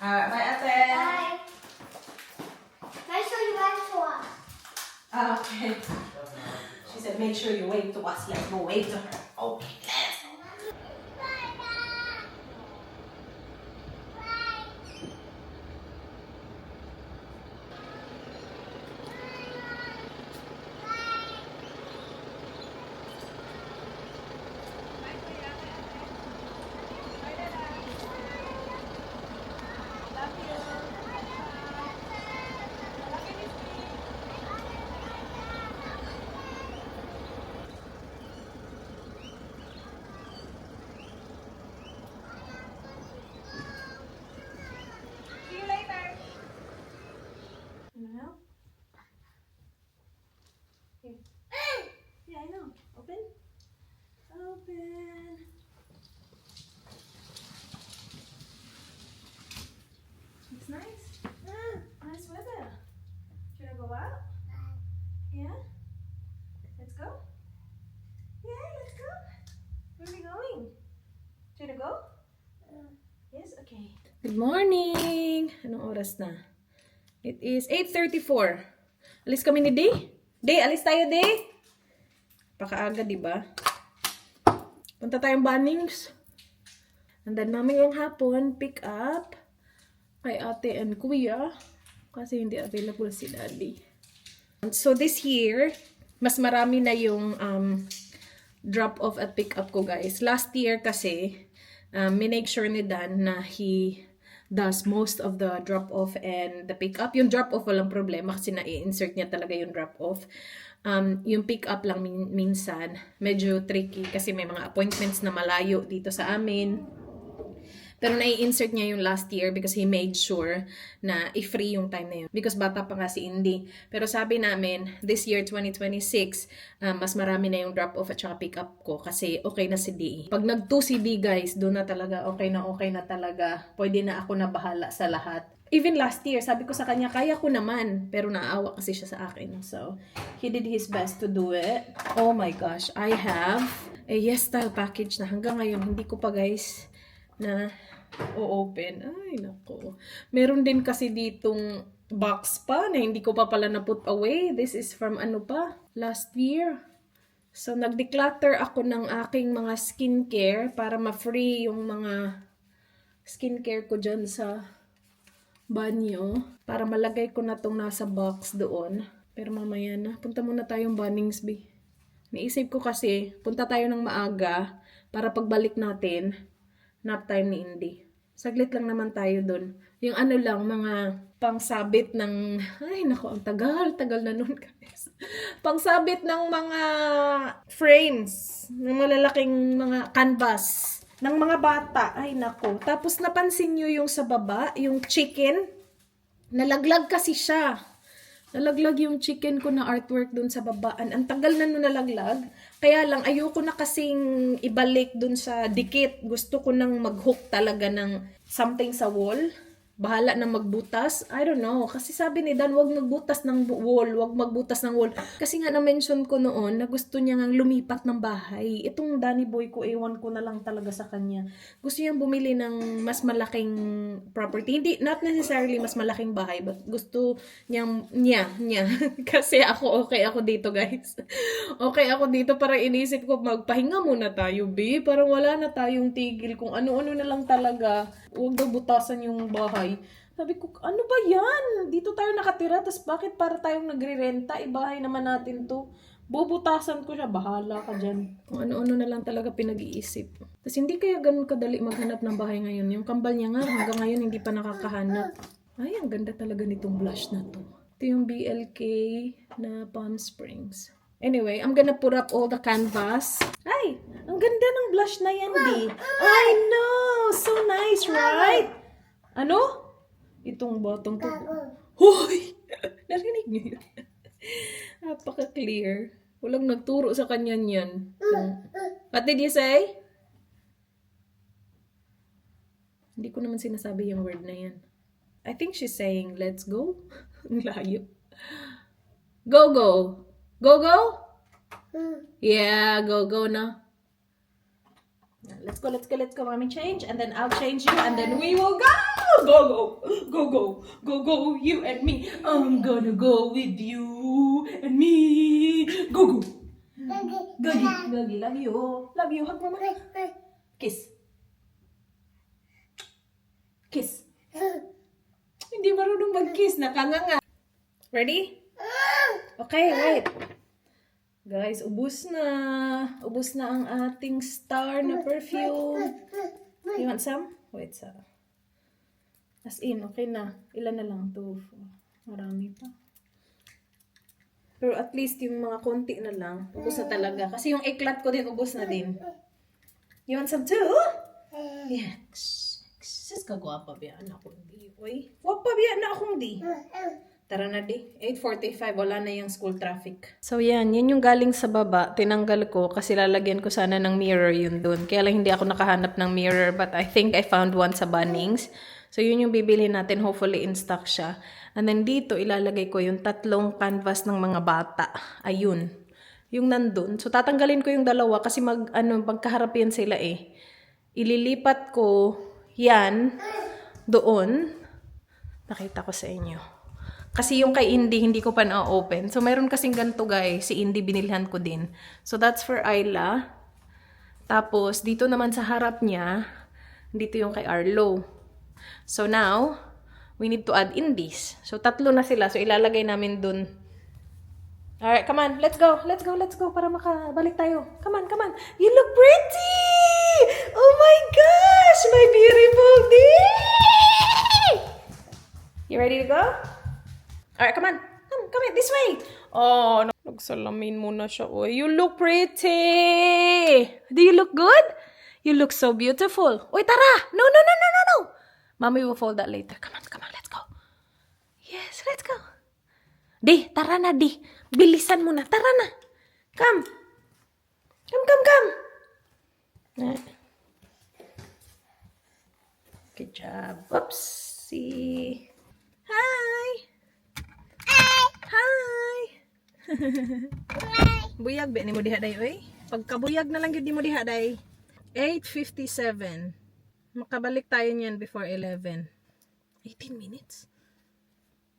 Alright, bye, ate. Bye. Make sure you wait for us. Okay. She said, make sure you wave to us. Let's go wave to her. Okay, let's go. See you later. Now? Here. Yeah, I know. Open. Open. It's nice. Nice weather. Should I go out? Yeah? Let's go? Yeah, let's go. Where are we going? Should I go? Yes, okay. Good morning! Anong oras na? It is 8:34. Alis kami ni Day? Day, alis tayo, Day? Pakaaga, di ba? Punta tayong Bunnings. Andan namin yung hapon, pick up kay ate and kuya kasi hindi available si daddy. So this year, mas marami na yung drop off at pick up ko, guys. Last year kasi, minake sure ni Dan na he does most of the drop off and the pick up. Yung drop off walang problema kasi na-insert niya talaga yung drop off. Yung pick up lang minsan medyo tricky kasi may mga appointments na malayo dito sa amin. Pero nai-insert niya yung last year because he made sure na i-free yung time na yun. Because bata pa nga si Indy. Pero sabi namin, this year, 2026, mas marami na yung drop-off at saka pick-up ko kasi okay na si D. Pag nag-2 si D, guys, doon na talaga, okay na talaga. Pwede na ako na bahala sa lahat. Even last year, sabi ko sa kanya, kaya ko naman. Pero naawa kasi siya sa akin. So, he did his best to do it. Oh my gosh, I have a Yes Style package na hanggang ngayon, hindi ko pa, guys, na o-open. Ay, nako. Meron din kasi ditong box pa na hindi ko pa pala na-put away. This is from ano pa? Last year. So, nag-declutter ako ng aking mga skincare para ma-free yung mga skincare ko dyan sa banyo. Para malagay ko na tong nasa box doon. Pero mamaya na. Punta muna tayong Bunnings, B. Naisip ko kasi, punta tayo ng maaga para pagbalik natin, nap time ni Indy. Saglit lang naman tayo dun. Yung ano lang, mga pangsabit ng... Ay, nako, ang tagal na nun, guys. Pangsabit ng mga frames, ng malalaking mga canvas, ng mga bata. Ay, nako. Tapos napansin nyo yung sa baba, yung chicken. Nalaglag kasi siya. Nalaglag yung chicken ko na artwork dun sa babaan. Ang tagal na nun nalaglag. Kaya lang, ayoko na kasing ibalik dun sa dikit. Gusto ko nang mag-hook talaga ng something sa wall. Bahala na magbutas. I don't know. Kasi sabi ni Dan, wag magbutas ng wall. Wag magbutas ng wall. Kasi nga na-mention ko noon na gusto niya ngang lumipat ng bahay. Itong Danny boy ko, ewan ko na lang talaga sa kanya. Gusto niyang bumili ng mas malaking property. Hindi, not necessarily mas malaking bahay, but gusto niya. Kasi okay ako dito, guys. Okay ako dito para inisip ko, magpahinga muna tayo, B. Parang wala na tayong tigil kung ano-ano na lang talaga. Huwag daw butasan yung bahay. Sabi ko, ano ba yan? Dito tayo nakatira, tapos bakit para tayong nagre-renta? Ibahay naman natin to. Bubutasan ko siya, bahala ka dyan. Kung ano-ano na lang talaga pinag-iisip. Tapos hindi kaya ganun kadali maghanap ng bahay ngayon. Yung kambal niya nga, hanggang ngayon hindi pa nakakahanap. Ay, ang ganda talaga nitong blush na to. Ito yung BLK na Palm Springs. Anyway, I'm gonna put up all the canvas. Ay, ang ganda ng blush na yan, Di. I know! So nice, right? Ano? Itong botong to. Hoy! Narinig niyo yun? Napaka-clear. Walang nagturo sa kanya niyan. What did you say? Hindi ko naman sinasabi yung word na yan. I think she's saying, let's go. Ang layo. Go, go. Go, go? Yeah, go, go na. Let's go, let's go, let's go, mommy change, and then I'll change you, and then we will go! Go, go, go, go, go, go, you and me. I'm gonna go with you and me. Go, go. Gagi, Gagi, love you. Love you, hug mama. Kiss. Kiss. Hindi marunong mag-kiss, nakanganga. Ready? Okay, wait. Guys, ubus na. Ubus na ang ating star na perfume. You want some? Wait, sa. As in, okay na. Ilan na lang? 2, 4. Marami pa. Pero at least yung mga konti na lang. Ubus na talaga. Kasi yung eklat ko din, ubus na din. You want some too? Yeah. Sis ka guwapa biya na akong di. Uy, guwapa biya na akong di. Tara na di. 8:45, wala na yung school traffic. So yan yung galing sa baba. Tinanggal ko kasi lalagyan ko sana ng mirror yun dun. Kaya lang hindi ako nakahanap ng mirror, but I think I found one sa Bunnings. So yun yung bibili natin. Hopefully in stock siya. And then dito ilalagay ko yung 3 canvas ng mga bata. Ayun. Yung nandun. So tatanggalin ko yung 2 kasi magkaharap yan sila eh. Ililipat ko yan doon. Nakita ko sa inyo. Kasi yung kay Indy, hindi ko pa na-open. So, mayroon kasing ganito guys. Si Indy, binilhan ko din. So, that's for Ayla. Tapos, dito naman sa harap niya, dito yung kay Arlo. So, now, we need to add Indy's. So, 3 na sila. So, ilalagay namin dun. Alright, come on. Let's go. Let's go, let's go. Para makabalik tayo. Come on, come on. You look pretty! Oh my gosh! My beautiful day! You ready to go? Alright, come on. Come this way. Oh, nagsalamin muna siya. Oh, you look pretty. Do you look good? You look so beautiful. Uy, tara. No. Mommy will fold that later. Come on, let's go. Yes, let's go. Di, tara na, Di. Bilisan mo na. Tara na. Come. Good job. Oopsie. Hi. Buyag ba ni mo diha day oy? Pagkabuyag na lang gyud mo diha day. 8:57. Makabalik tayo niyan before 11. 18 minutes.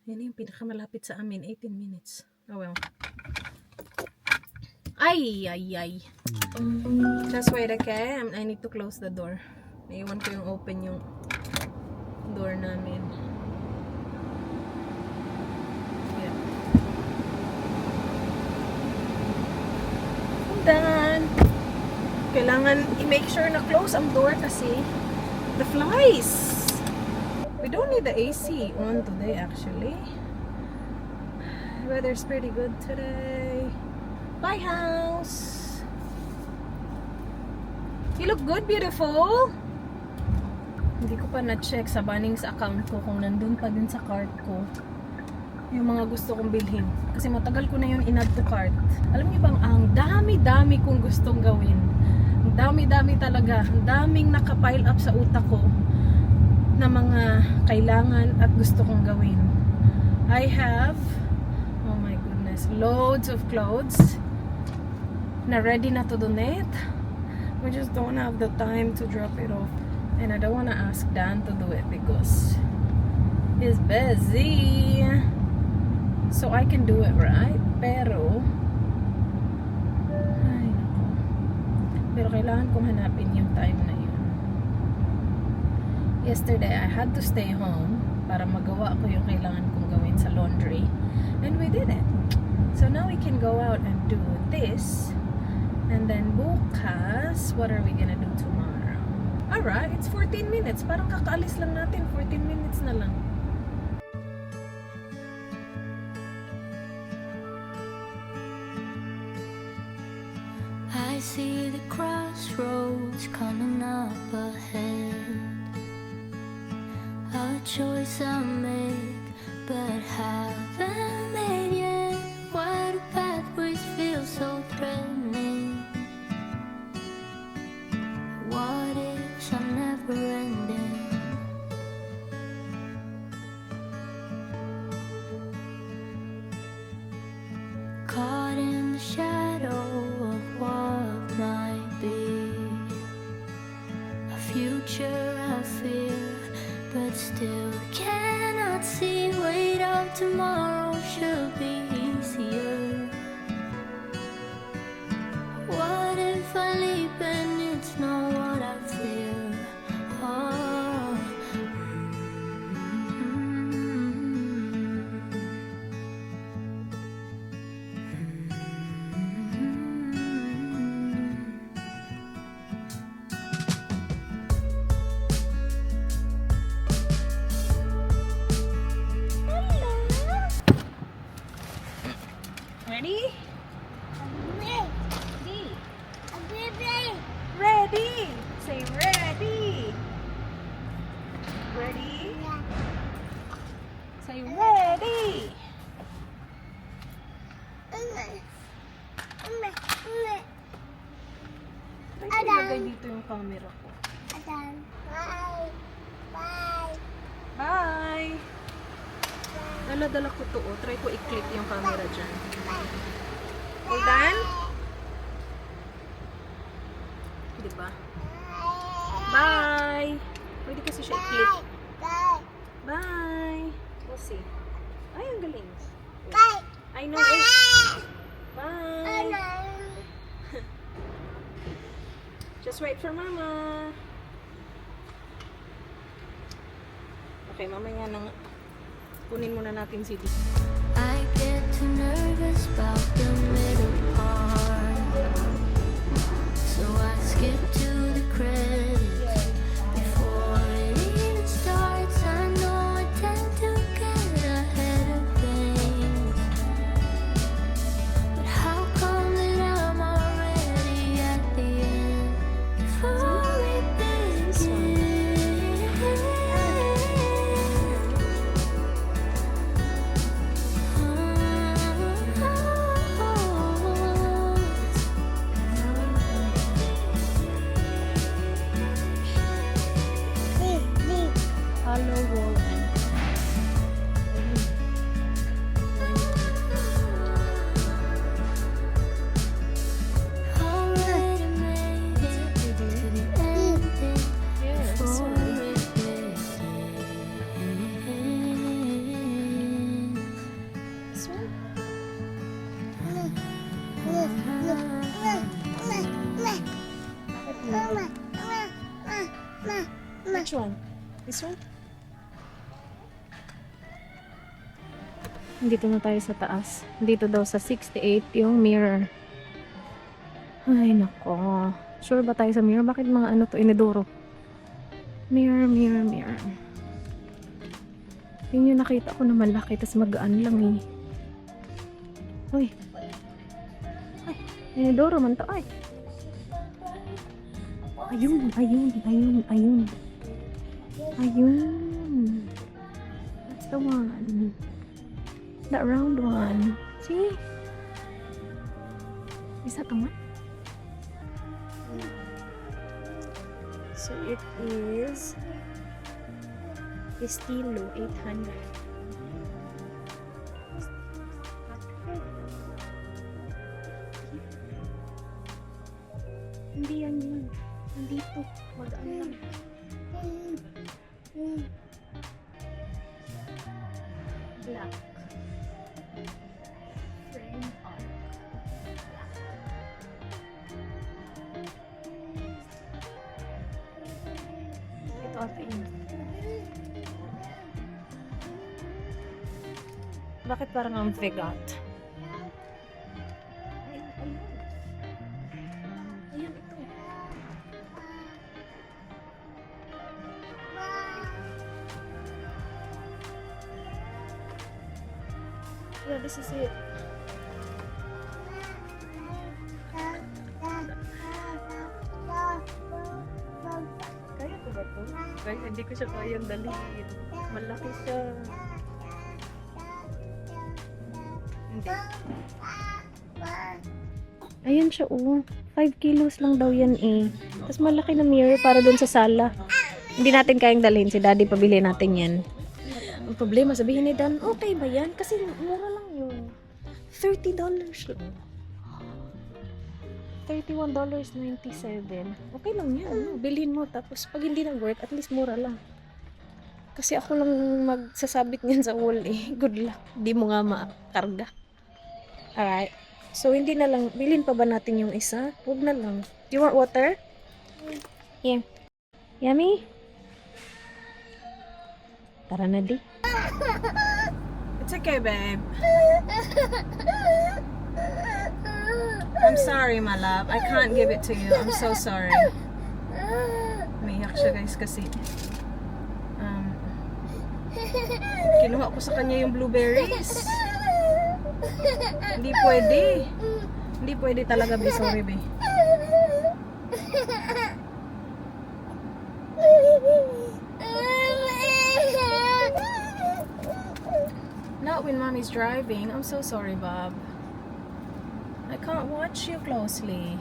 Yan yung pinakamalapit sa amin, 18 minutes. Oh well. Ay. Just wait, okay? I need to close the door. Naiwan ko yung open yung door namin. Done. Kailangan i-make sure na close ang door kasi the flies. We don't need the AC on today actually. Weather's pretty good today. Bye house. You look good, beautiful. Hindi ko pa na-check sa Bunnings account ko kung nandun pa din sa cart ko yung mga gusto kong bilhin. Kasi matagal ko na yun in-add to cart. Alam niyo bang, ang dami-dami kong gustong gawin. Ang dami-dami talaga. Ang daming nakapile up sa utak ko na mga kailangan at gusto kong gawin. I have, oh my goodness, loads of clothes na ready na to donate. We just don't have the time to drop it off. And I don't want to ask Dan to do it because he's busy. So I can do it, right? Pero ay nako. Pero kailangan kong hanapin yung time na yun. Yesterday I had to stay home para magawa ko yung kailangan kong gawin sa laundry. And we did it. So now we can go out and do this. And then bukas, what are we gonna do tomorrow? Alright, it's 14 minutes. Parang kakaalis lang natin. 14 minutes na lang. I see the crossroads coming up ahead. A choice I make, but haven't made yet. Why do pathways feel so threatening? What ifs are never ending? Caught in the shadow of what might be. tomorrow should be easier. What if I leap and it's not what I fear? Oh. Ready? Ready. Say ready. Ready? Say ready. Try ko ilagay dito yung camera ko. Bye! Dala-dala ko to. Oh. Try ko i-click yung camera dyan. Hold on. Diba? Bye! Pwede kasi siya i-click. Bye! We'll see. Ay, ang galing. I know it. Bye! Just wait for Mama. Okay, mamaya nang kunin muna natin si Dee. I get too nervous about the middle part, so I skip to the credits before it even starts. I know I tend to get ahead of things, but how come that I'm already at the end before it begins? Hello, Roland. Already made it to the ending Yes. before it begins. This one? Which one? This one? Dito na tayo sa taas. Dito daw sa 68 yung mirror. Ay, nako. Sure ba tayo sa mirror? Bakit mga ano to, inidoro? Mirror, mirror, mirror. Yun yung nakita ko na malaki, tas magaan lang eh. Uy. Ay, inidoro man to, ay. Ayun, ayun, ayun, ayun. Ayun. That's the one. That round one. See? Is that the one? So it is Estilo 800. Hindi yan yun. Nandito. Magaan lang. Black. Frame arc. Ito ate yun. Bakit parang ang vegat? Ayun, ayun. Ayun, ito. Yeah, this is it. Kaya ko ba ito? Kaya hindi ko siya kayang dalhin. Malaki siya. Hindi. Ayan siya, oh. 5 kilos lang daw yan eh. Tapos malaki na mirror para dun sa sala. Hindi natin kayang dalhin. Si daddy pabili natin yan. Ang problema, sabihin ni Dan, okay ba yan? Kasi mura lang yun. $30 lang. $31.97. Okay lang yan. No? Bilhin mo. Tapos pag hindi nag-work, at least mura lang. Kasi ako lang magsasabit niyan sa wall eh. Good luck. Di mo nga makarga. Alright. So, hindi na lang. Bilhin pa ba natin yung isa? Huwag na lang. Do you want water? Yeah. Yummy? Tara na di. It's okay, babe. I'm sorry, my love. I can't give it to you. I'm so sorry. Umiiyak siya, guys, kasi kinuha ko sa kanya yung blueberries. Hindi pwede. Hindi pwede talaga, be. Sorry, be. Not when mommy's driving. I'm so sorry, Bob. I can't watch you closely.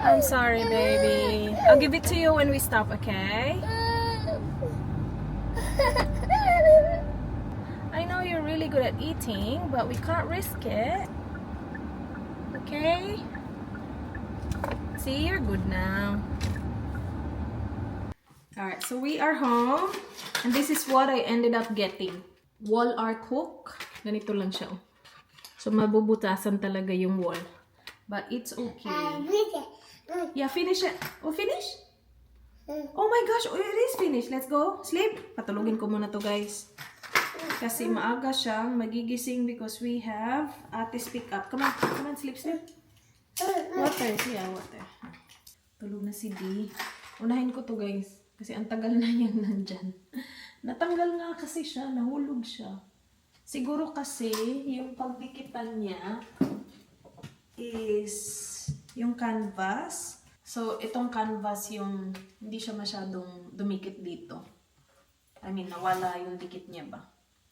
I'm sorry, baby. I'll give it to you when we stop, okay? I know you're really good at eating, but we can't risk it. Okay? See, you're good now. Alright, so we are home. And this is what I ended up getting. Wall art hook. Ganito lang siya. Oh. So, mabubutasan talaga yung wall. But it's okay. Yeah, finish it. Oh, finish? Oh my gosh, oh, it is finished. Let's go. Sleep. Patulugin ko muna to, guys. Kasi maaga siyang magigising because we have Ate's pick up. Come on, sleep. Water. Yeah, water. Tulog na si D. Unahin ko to, guys. Kasi ang tagal na niyang nandyan. Natanggal nga kasi siya. Nahulog siya. Siguro kasi yung pagdikitan niya is yung canvas. So, itong canvas yung hindi siya masyadong dumikit dito. I mean, nawala yung dikit niya ba.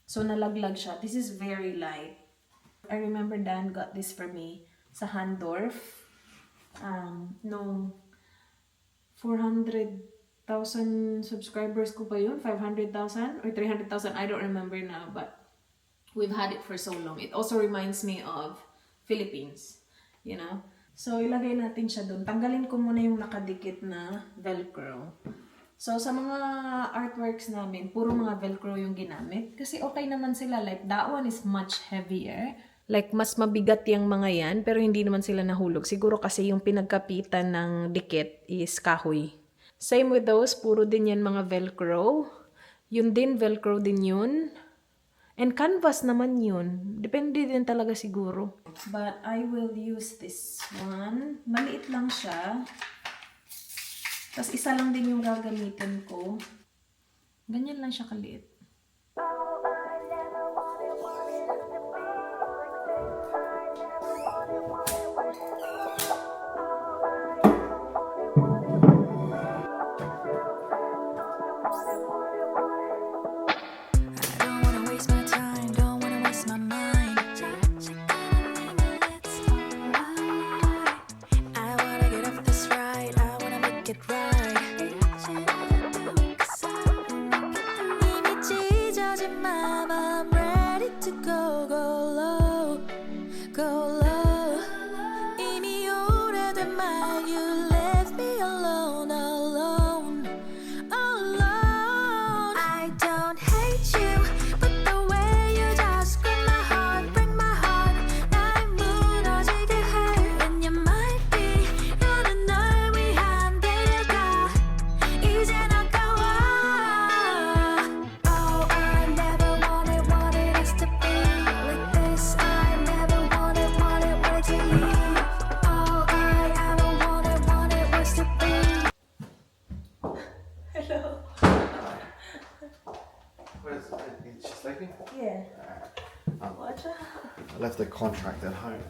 So, nalaglag siya. This is very light. I remember Dan got this for me sa Handorf. No, 400,000 subscribers ko pa yun. 500,000 or 300,000. I don't remember now, but we've had it for so long. It also reminds me of Philippines. You know? So, ilagay natin siya doon. Tanggalin ko muna yung nakadikit na Velcro. So, sa mga artworks namin, puro mga Velcro yung ginamit. Kasi okay naman sila. Like, that one is much heavier. Like, mas mabigat yung mga yan, pero hindi naman sila nahulog. Siguro kasi yung pinagkapitan ng dikit is kahoy. Same with those, puro din yan mga Velcro. Yun din, Velcro din yun. And canvas naman yun. Depende din talaga siguro. But I will use this one. Maliit lang siya. Tapos isa lang din yung gagamitin ko. Ganyan lang siya kaliit. Yeah. Watch out. I left the contract at home.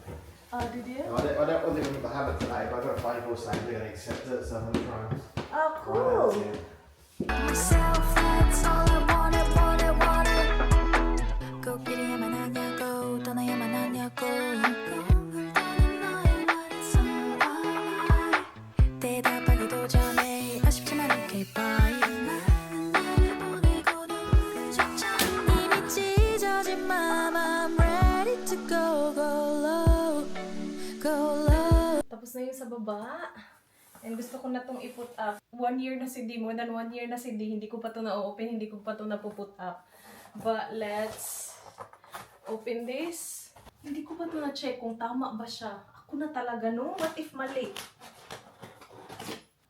Oh, did you? I don't think I'm going to have it today, but I've got a phone call saying they're going to accept it, so I'm going to try and Oh, cool. myself, that's all I wanted. 꼭 이래야만 하냐고 떠나야만 하냐고 대답하기도 전에 아쉽지만 okay bye 이미 찢어진 맘 I'm ready to go low Tapos na yung sa baba. And gusto ko na tong i-put up. 1 year na si D, more than 1 year na si D, hindi ko pa to na-open, hindi ko pa to na-put up. But let's open this. Hindi ko pa to na-check kung tama ba siya. Ako na talaga, no? What if mali?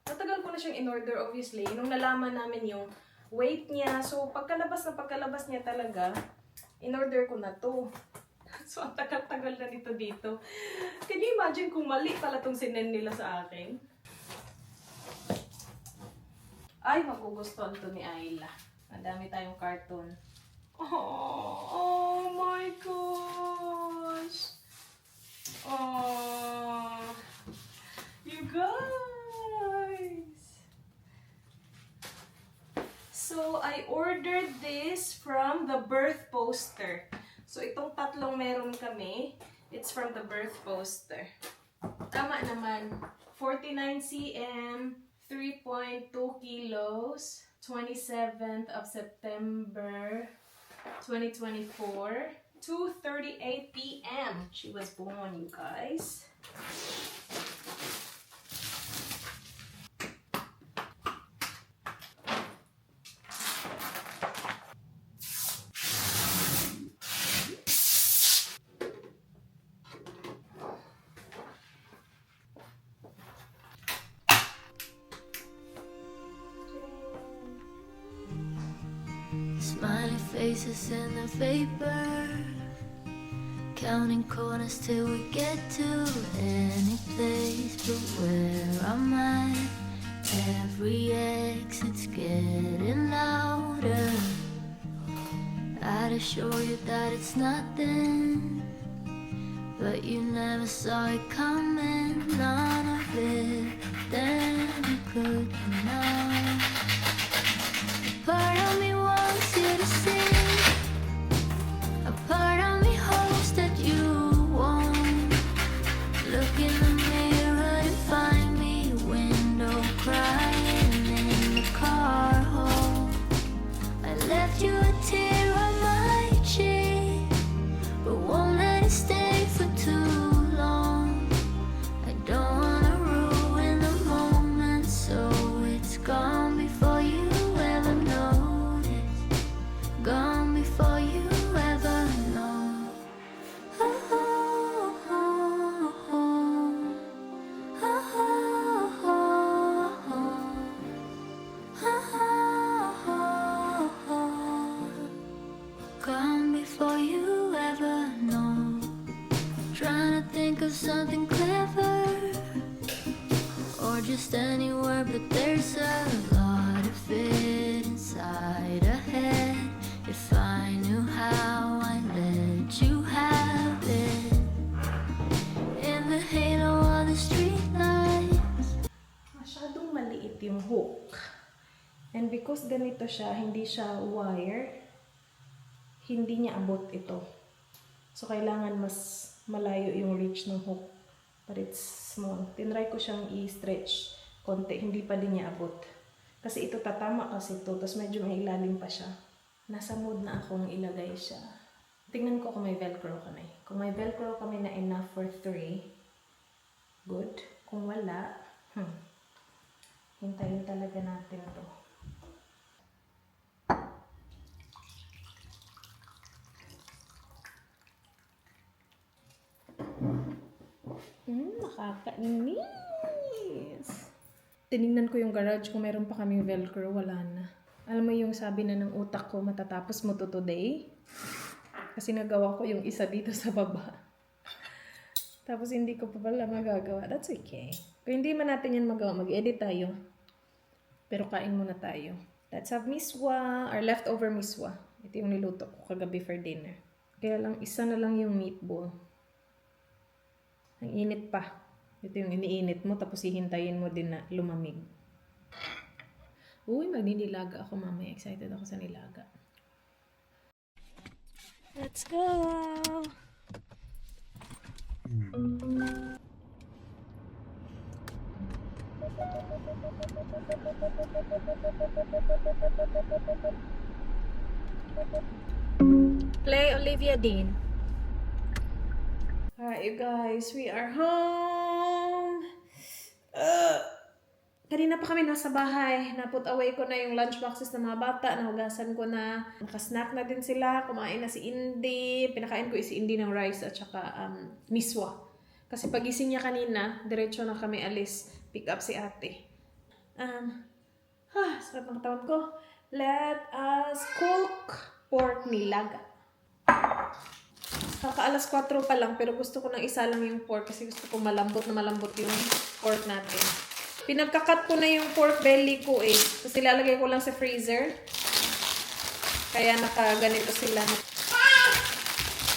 Matagal ko na siyang in-order, obviously. Nung nalaman namin yung weight niya. So, pagkalabas niya talaga, in-order ko na to. So, ang tagal-tagal na nito dito. Can you imagine kung mali pala tong sinend nila sa akin? Ay, magugustuhan to ni Ayla. Madami tayong cartoon. Oh my gosh! Oh, you guys! So, I ordered this from the birth poster. So, itong tatlong meron kami, it's from the birth poster. Tama naman. 49 cm, 3.2 kilos, 27th of September, 2024, 2:38 p.m. She was born, you guys. Smiley faces in the vapor, counting corners till we get to any place but where I'm at. Every exit's getting louder. I'd assure you that it's nothing, but you never saw it coming. None of it, then you could know. Part of me wants you to see. A part of me hopes that you won't. Look in the mirror and find me. Window crying in the car home. I left you a tear on my cheek, but won't let it stay for too long. I don't wanna ruin the moment, so it's gone before you ever notice. Gone before you ever know. Oh, oh, oh, oh. Oh, oh, oh, oh. Oh, oh, oh. Gone before you ever know. Trying to think of something clever, or just any word, but there's a lot of it inside a head. If I knew how, I'd let you have it. In the halo of the street lights. Masyadong maliit yung hook. And because ganito siya, hindi siya wire, hindi niya abot ito. So, kailangan mas malayo yung reach ng hook. But it's small. Tinry ko siyang i-stretch konti, hindi pa din niya abot. Kasi ito tatama kasi ito, tapos medyo may ilalim pa siya. Nasa mood na akong ilagay siya. Tingnan ko kung may velcro kami. Kung may velcro kami na enough for 3, good. Kung wala, hintayin talaga natin to. Nakakainis. Tinignan ko yung garage kung meron pa kaming velcro, wala na. Alam mo yung sabi na ng utak ko, matatapos mo to today? Kasi nagawa ko yung isa dito sa baba. Tapos hindi ko pa pala magagawa. That's okay. Kung hindi man natin yan magawa, mag-edit tayo. Pero kain muna tayo. Let's have miswa, or leftover miswa. Ito yung niluto ko kagabi for dinner. Kaya lang, isa na lang yung meatball. Ang init pa. Ito yung iniinit mo, tapos hihintayin mo din na lumamig. Uy, magninilaga ako mamaya. Excited ako sa nilaga. Let's go! Play Olivia Dean. Alright, you guys, we are home. Kanina pa kami nasa bahay. Na-put away ko na yung lunch boxes ng mga bata. Nahugasan ko na. Nakasnack na din sila. Kumain na si Indy. Pinakain ko si Indy ng rice at saka miswa. Kasi pagising niya kanina, diretso na kami alis. Pick up si ate. Sarap ng katawan ko. Let us cook pork nilaga. Kaka-alas 4 pa lang, pero gusto ko nang isa lang yung pork kasi gusto ko malambot yung pork natin. Pinagkakat ko na yung pork belly ko eh. Tapos nilalagay ko lang sa freezer. Kaya nakaganito sila.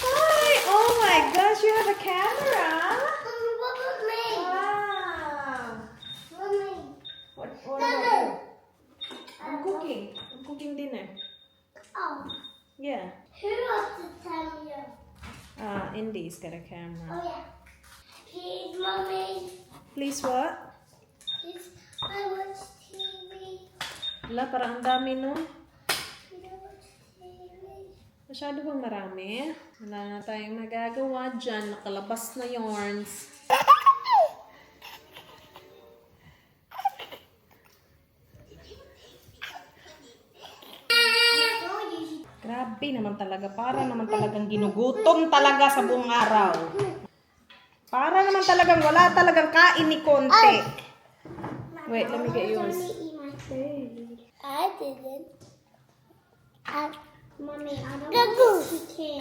Hi! Oh my gosh, you have a camera! What about me? Wow! Mommy. What about you? I'm cooking dinner. Oh, Yeah. who wants to tell me? Indy's got a camera. Oh yeah. Please, mommy. Please what? Please, I watch TV. Wala, parang ang dami no? I watch TV. Masyado bang marami? Wala na tayong magagawa dyan. Nakalabas na yarns. Grabe naman talaga. Para naman talagang ginugutom talaga sa buong araw. Para naman talagang wala talagang kain ni konti. Wait, let me get yours. Eat my food. I didn't. Mommy, I don't want the chicken.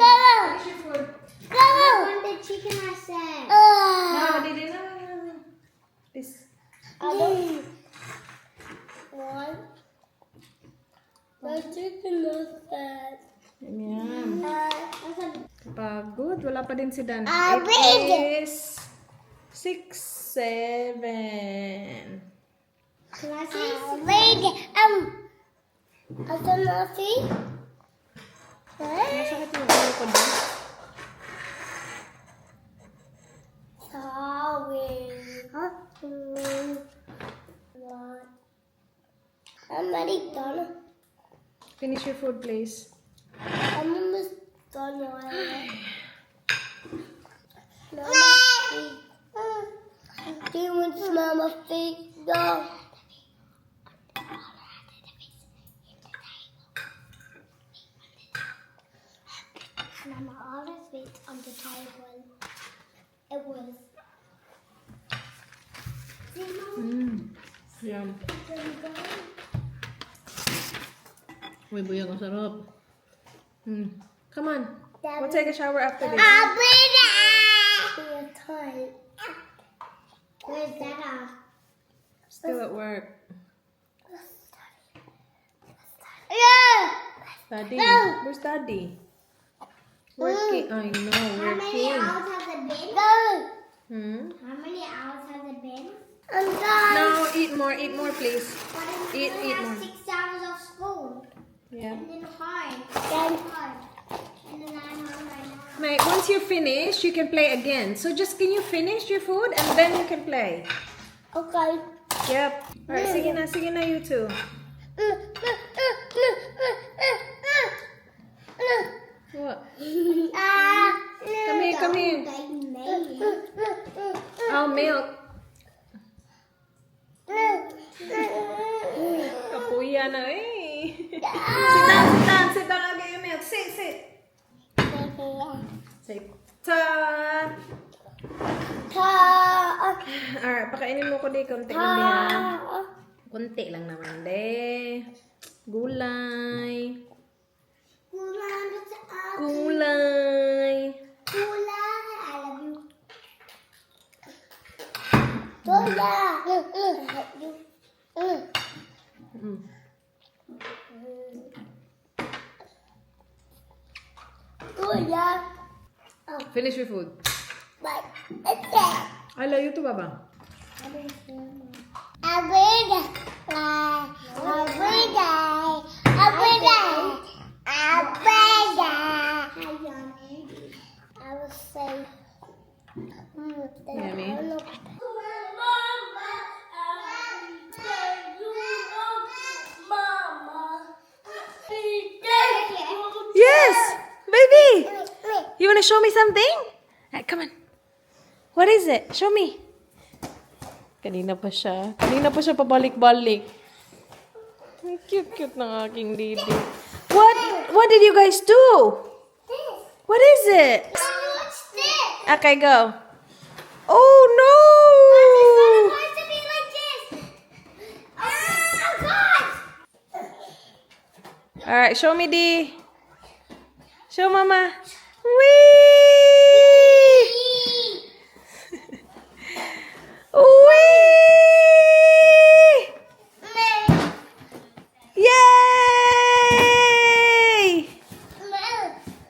I want the chicken I said. No, no. This. I don't want the chicken I said. Yan. Pagod. Wala pa din si Dan. Big. It is 6, 7. Can I see? Big. I cannot see. Masakit yung ulo ko din. Sorry. I'm already done. Finish your food, please. I'm almost done already. Smell my feet. Do you want to smell my feet? No. Mama, all the feet on the table. It was. See, Mama? Yum. There we go. Uy, buyang ang sarap. Come on. Dad, We'll take a shower after this. I'll be there. We're tight. Where's Dada? Still at work. Yeah. Daddy. No. Where's Daddy? Working. I know, How many working. hours has it been? No. Hmm? How many hours has it been? I'm done. No, eat more, please. But I'm Eat gonna have more. 6 hours of school. Yeah. And then hard. Then hard. And then I'm home right now. Mate, once you're finished, you can play again. So just can you finish your food and then you can play? Okay. Yep. Alright, sige na you two. What? Come here. Oh, milk. Kapuya na eh. Sit down, I'll get your milk. Sit. Sit. Ta. Alright, pakainin mo ko di konti lang yan. Konti lang naman de. Gulay. Gulay. I love you. Lola. Lola. Finish your food. But it's it. I love you too, Baba. Every day. I will say. Yummy. Yes, baby. You want to show me something? Come on. What is it? Show me. Kanina pa siya pabalik-balik. Ang cute-cute ng aking Didi. What did you guys do? What is it? What's this? Okay, go. Oh no! Supposed to be like this. Oh God! Alright, show me D. Show Mama. Whee! Whee! Yay!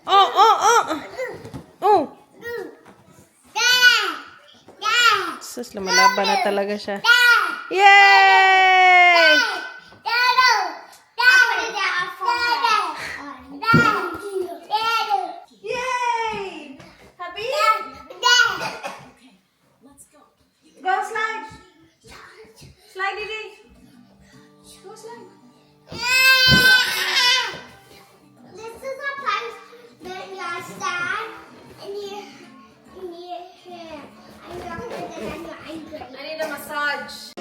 Oh, oh, oh! Oh! Sus, lumalaban na talaga siya. Yay! Yay! Happy? Go slide! Slide, Didi! Go slide! This is a place that you stand and you here. And you're angry. I need a massage.